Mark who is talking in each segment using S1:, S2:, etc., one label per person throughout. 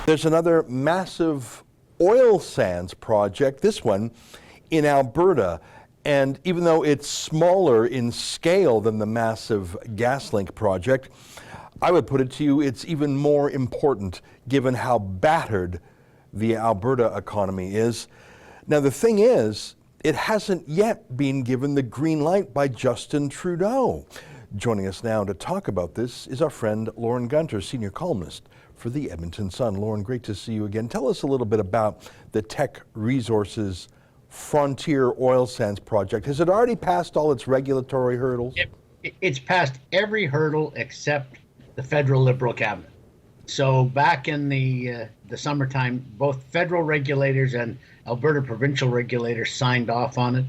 S1: There's another massive oil sands project, this one in Alberta. And even though it's smaller in scale than the massive GasLink project, I would put it to you, it's even more important given how battered the Alberta economy is. Now, the thing is, it hasn't yet been given the green light by Justin Trudeau. Joining us now to talk about this is our friend Lorne Gunter, senior columnist for the Edmonton Sun. Lorne, great to see you again. Tell us a little bit about the Teck Resources Frontier Oil Sands project. Has it already passed all its regulatory hurdles?
S2: It's passed every hurdle except the federal Liberal cabinet. So back in the summertime, both federal regulators and Alberta provincial regulators signed off on it.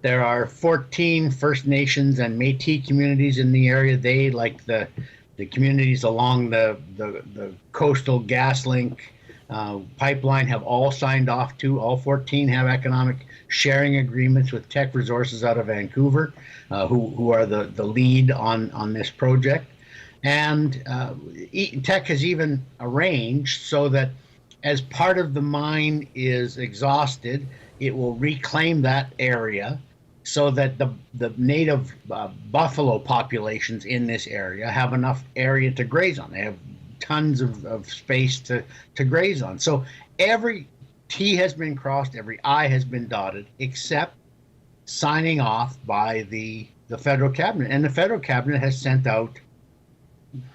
S2: There are 14 First Nations and Métis communities in the area. They, like the communities along the coastal GasLink pipeline, have all signed off to. All 14 have economic sharing agreements with Teck Resources out of Vancouver, who are the lead on this project. And Teck has even arranged so that as part of the mine is exhausted, it will reclaim that area so that the native buffalo populations in this area have enough area to graze on. They have tons of space to graze on. So every T has been crossed, every I has been dotted, except signing off by the federal cabinet. And the federal cabinet has sent out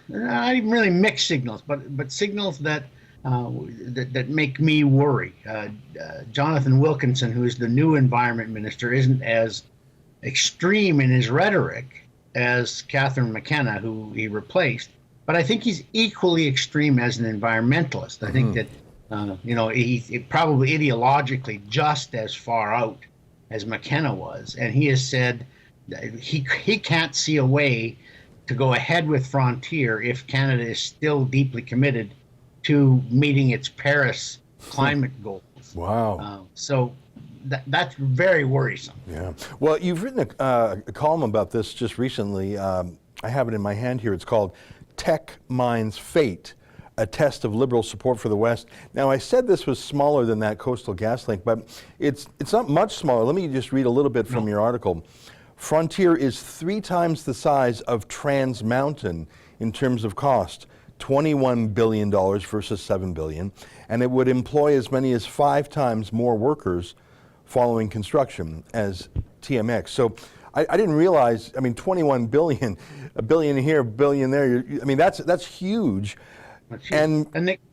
S2: not even really mixed signals, but signals that make me worry. Jonathan Wilkinson, who is the new environment minister, isn't as extreme in his rhetoric as Catherine McKenna, who he replaced, but I think he's equally extreme as an environmentalist. I think that he's probably ideologically just as far out as McKenna was, and he has said that he can't see a way to go ahead with Frontier if Canada is still deeply committed to meeting its Paris climate goals.
S1: Wow.
S2: So that's very worrisome.
S1: Yeah. Well, you've written a column about this just recently. I have it in my hand here. It's called Teck Mine's Fate, a test of Liberal support for the West. Now, I said this was smaller than that coastal GasLink, but it's not much smaller. Let me just read a little bit from your article. Frontier is 3 times the size of Trans Mountain in terms of cost, $21 billion versus $7 billion, and it would employ as many as 5 times more workers following construction as TMX. So I didn't realize, 21 billion, a billion here, a billion there. That's huge. And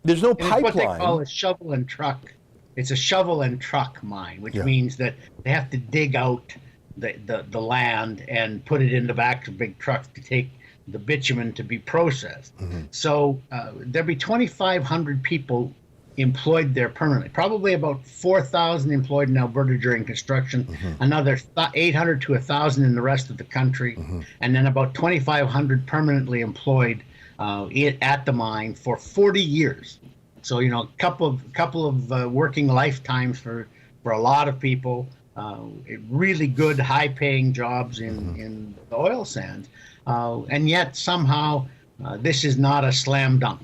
S1: there's no pipeline.
S2: It's what they call a shovel and truck. It's a shovel and truck mine, which means that they have to dig out the land and put it in the back of big trucks to take the bitumen to be processed. Mm-hmm. So there'll be 2,500 people employed there permanently, probably about 4,000 employed in Alberta during construction, another 800 to 1,000 in the rest of the country, and then about 2,500 permanently employed at the mine for 40 years. So, a couple of working lifetimes for a lot of people. Really good, high-paying jobs in the oil sands, and yet somehow this is not a slam dunk.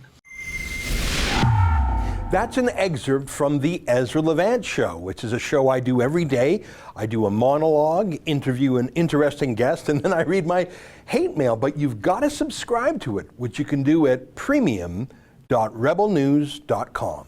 S1: That's an excerpt from the Ezra Levant Show, which is a show I do every day. I do a monologue, interview an interesting guest, and then I read my hate mail. But you've got to subscribe to it, which you can do at premium.rebelnews.com.